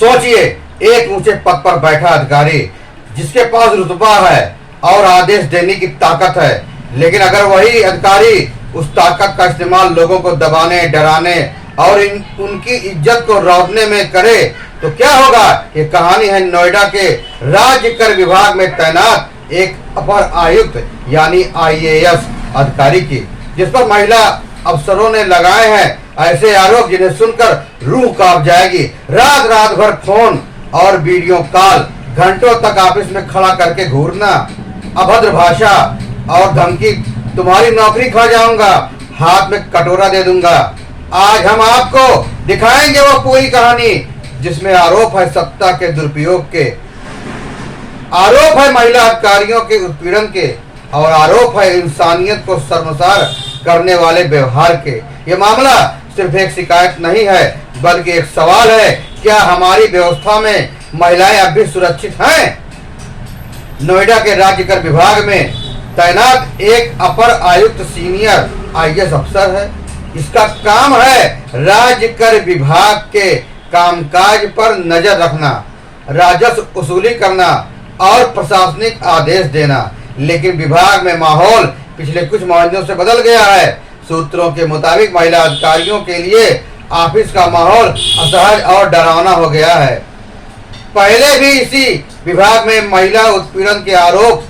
सोचिए, एक ऊंचे पद पर बैठा अधिकारी जिसके पास रुतबा है और आदेश देने की ताकत है, लेकिन अगर वही अधिकारी उस ताकत का इस्तेमाल लोगों को दबाने, डराने और उनकी इज्जत को रौंदने में करे तो क्या होगा। ये कहानी है नोएडा के राज्य कर विभाग में तैनात एक अपर आयुक्त यानी IAS अधिकारी की, जिस पर महिला अफसरों ने लगाए हैं ऐसे आरोप जिन्हें सुनकर रूह कांप जाएगी। रात रात भर फोन और वीडियो कॉल, घंटों तक ऑफिस में खड़ा करके घूरना, अभद्र भाषा और धमकी, तुम्हारी नौकरी खा जाऊंगा, हाथ में कटोरा दे दूंगा। आज हम आपको दिखाएंगे वो पूरी कहानी जिसमें आरोप है सत्ता के दुरुपयोग के, आरोप है महिला अधिकारियों के उत्पीड़न के और आरोप है इंसानियत को शर्मसार करने वाले व्यवहार के। ये मामला सिर्फ एक शिकायत नहीं है बल्कि एक सवाल है, क्या हमारी व्यवस्था में महिलाएं अब भी सुरक्षित हैं। नोएडा के राज्य कर विभाग में तैनात एक अपर आयुक्त सीनियर IAS अफसर है। इसका काम है राज्य कर विभाग के कामकाज पर नजर रखना, राजस्व वसूली करना और प्रशासनिक आदेश देना। लेकिन विभाग में माहौल पिछले कुछ महीनों से बदल गया है। सूत्रों के मुताबिक महिला अधिकारियों के लिए ऑफिस का माहौल असहज और डरावना हो गया है। पहले भी इसी विभाग में महिला उत्पीड़न के आरोप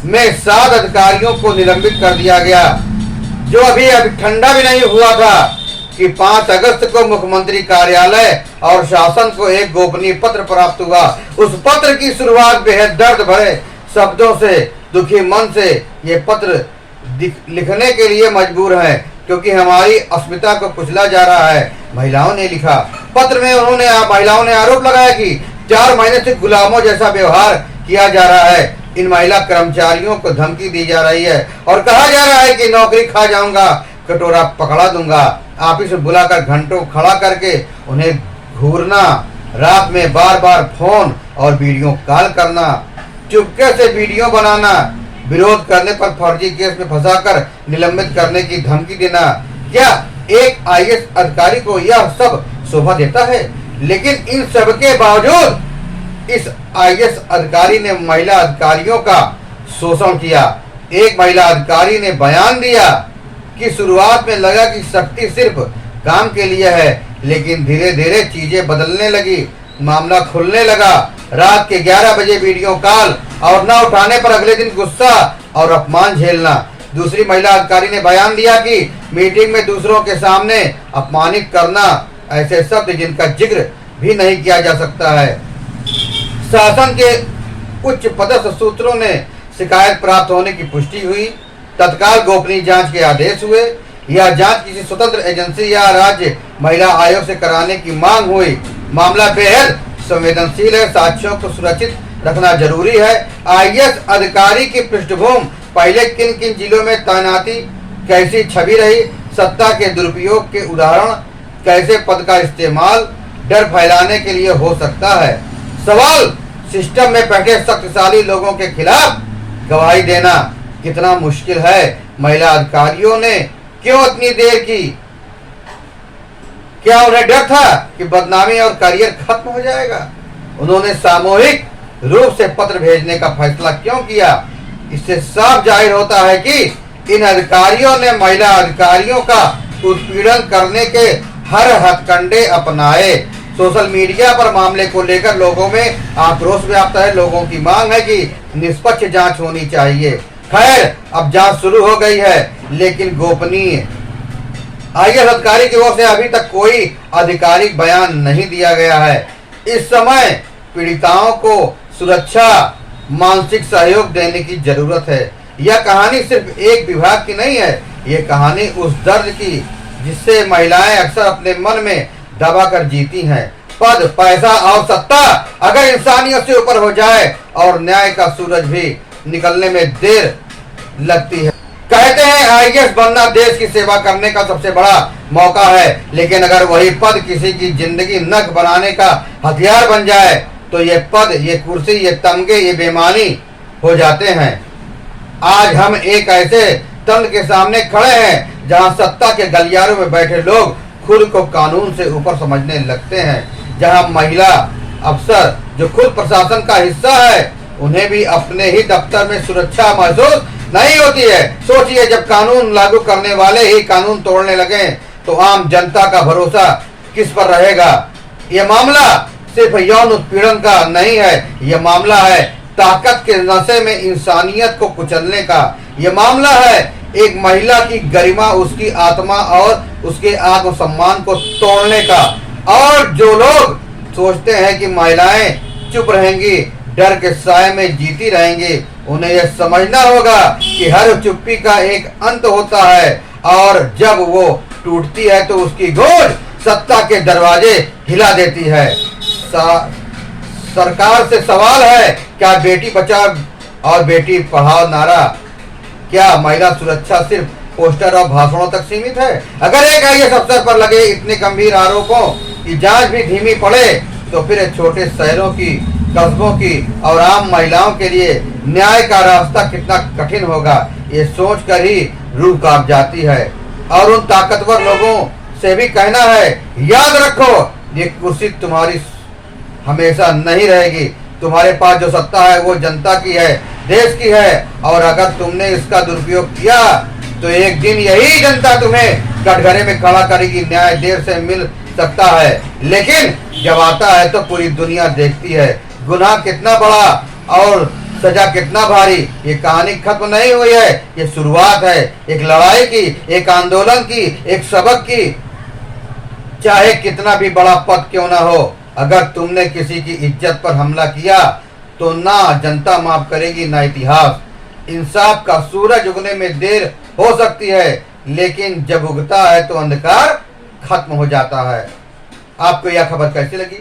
में 7 अधिकारियों को निलंबित कर दिया गया, जो अभी ठंडा भी नहीं हुआ था कि 5 अगस्त को मुख्यमंत्री कार्यालय और शासन को एक गोपनीय पत्र प्राप्त हुआ। उस पत्र की शुरुआत बेहद दर्द भरे शब्दों से, दुखी मन से ये पत्र लिखने के लिए मजबूर है क्योंकि हमारी अस्मिता को कुचला जा रहा है, महिलाओं ने लिखा। पत्र में महिलाओं ने आरोप लगाया कि 4 महीने से गुलामों जैसा व्यवहार किया जा रहा है। इन महिला कर्मचारियों को धमकी दी जा रही है और कहा जा रहा है कि नौकरी खा जाऊंगा, कटोरा पकड़ा दूंगा। ऑफिस में बुलाकर घंटों खड़ा करके उन्हें घूरना, रात में बार बार फोन और वीडियो कॉल करना, चुपके से वीडियो बनाना, विरोध करने पर फर्जी केस में फंसाकर निलंबित करने की धमकी देना। क्या एक IAS अधिकारी को यह सब शोभा देता है? लेकिन इन सब के बावजूद इस IAS अधिकारी ने महिला अधिकारियों का शोषण किया। एक महिला अधिकारी ने बयान दिया कि शुरुआत में लगा कि शक्ति सिर्फ काम के लिए है, लेकिन धीरे धीरे चीजें बदलने लगी, मामला खुलने लगा। रात के 11 बजे वीडियो कॉल और न उठाने पर अगले दिन गुस्सा और अपमान झेलना। दूसरी महिला अधिकारी ने बयान दिया कि मीटिंग में दूसरों के सामने अपमानित करना, ऐसे शब्द जिनका जिक्र भी नहीं किया जा सकता है। शासन के उच्च पदस्थ सूत्रों ने शिकायत प्राप्त होने की पुष्टि हुई। तत्काल गोपनीय जांच के आदेश हुए। यह जांच किसी स्वतंत्र एजेंसी या राज्य महिला आयोग से कराने की मांग हुई। मामला बेहद संवेदनशील है, साक्ष्यों को सुरक्षित रखना जरूरी है। IAS अधिकारी की पृष्ठभूमि, पहले किन किन जिलों में तैनाती, कैसी छवि रही, सत्ता के दुरुपयोग के उदाहरण, कैसे पद का इस्तेमाल डर फैलाने के लिए हो सकता है। सवाल, सिस्टम में बैठे शक्तिशाली लोगों के खिलाफ गवाही देना कितना मुश्किल है। महिला अधिकारियों ने क्यों इतनी देर की? क्या उन्हें डर था कि बदनामी और करियर खत्म हो जाएगा? उन्होंने सामूहिक रूप से पत्र भेजने का फैसला क्यों किया? इससे साफ जाहिर होता है कि इन अधिकारियों ने महिला अधिकारियों का उत्पीड़न करने के हर हथकंडे अपनाए। सोशल मीडिया पर मामले को लेकर लोगों में आक्रोश व्याप्त है। लोगों की मांग है कि निष्पक्ष जांच होनी चाहिए। खैर, अब जांच शुरू हो गई है, लेकिन गोपनीय IAS अधिकारी की ओर से अभी तक कोई आधिकारिक बयान नहीं दिया गया है। इस समय पीड़िताओं को सुरक्षा, मानसिक सहयोग देने की जरूरत है। यह कहानी सिर्फ एक विभाग की नहीं है, ये कहानी उस दर्द की जिससे महिलाएं अक्सर अपने मन में दबाकर जीती हैं। पद, पैसा और सत्ता अगर इंसानियत से ऊपर हो जाए और न्याय का सूरज भी निकलने में देर लगती है। कहते हैं IAS बनना देश की सेवा करने का सबसे बड़ा मौका है, लेकिन अगर वही पद किसी की जिंदगी नर्क बनाने का हथियार बन जाए तो ये पद, ये कुर्सी, ये तमगे, ये बेईमानी हो जाते हैं। आज हम एक ऐसे तंत्र के सामने खड़े हैं जहां सत्ता के गलियारों में बैठे लोग खुद को कानून से ऊपर समझने लगते हैं, जहां महिला अफसर जो खुद प्रशासन का हिस्सा है, उन्हें भी अपने ही दफ्तर में सुरक्षा महसूस नहीं होती है। सोचिए, जब कानून लागू करने वाले ही कानून तोड़ने लगे तो आम जनता का भरोसा किस पर रहेगा। यह मामला सिर्फ यौन उत्पीड़न का नहीं है, यह मामला है ताकत के नशे में इंसानियत को कुचलने का। यह मामला है एक महिला की गरिमा, उसकी आत्मा और उसके आत्मसम्मान को तोड़ने का। और जो लोग सोचते हैं कि महिलाएं चुप रहेंगी, डर के साए में जीती रहेंगी, उन्हें यह समझना होगा कि हर चुप्पी का एक अंत होता है, और जब वो टूटती है तो उसकी गूंज सत्ता के दरवाजे हिला देती है। सरकार से सवाल है, क्या बेटी बचाओ और बेटी पढ़ाओ नारा, क्या महिला सुरक्षा सिर्फ पोस्टर और भाषणों तक सीमित है? अगर एक आईएएस अफसर पर लगे इतने गंभीर आरोपों की जांच भी धीमी पड़े तो फिर छोटे शहरों की, कस्बों की और आम महिलाओं के लिए न्याय का रास्ता कितना कठिन होगा, ये सोचकर ही रूह कांप जाती है। और उन ताकतवर लोगों से भी कहना है, याद रखो, ये कुर्सी तुम्हारी हमेशा नहीं रहेगी। तुम्हारे पास जो सत्ता है वो जनता की है, देश की है, और अगर तुमने इसका दुरुपयोग किया तो एक दिन यही जनता तुम्हें कटघरे में खड़ा करेगी। न्याय देर से मिल सकता है, लेकिन जब आता है तो पूरी दुनिया देखती है। गुनाह कितना बड़ा और सजा कितना भारी। ये कहानी खत्म नहीं हुई है, ये शुरुआत है एक लड़ाई की, एक आंदोलन की, एक सबक की। चाहे कितना भी बड़ा पद क्यों ना हो, अगर तुमने किसी की इज्जत पर हमला किया तो ना जनता माफ करेगी ना इतिहास। इंसाफ का सूरज उगने में देर हो सकती है, लेकिन जब उगता है तो अंधकार खत्म हो जाता है। आपको यह खबर कैसी लगी?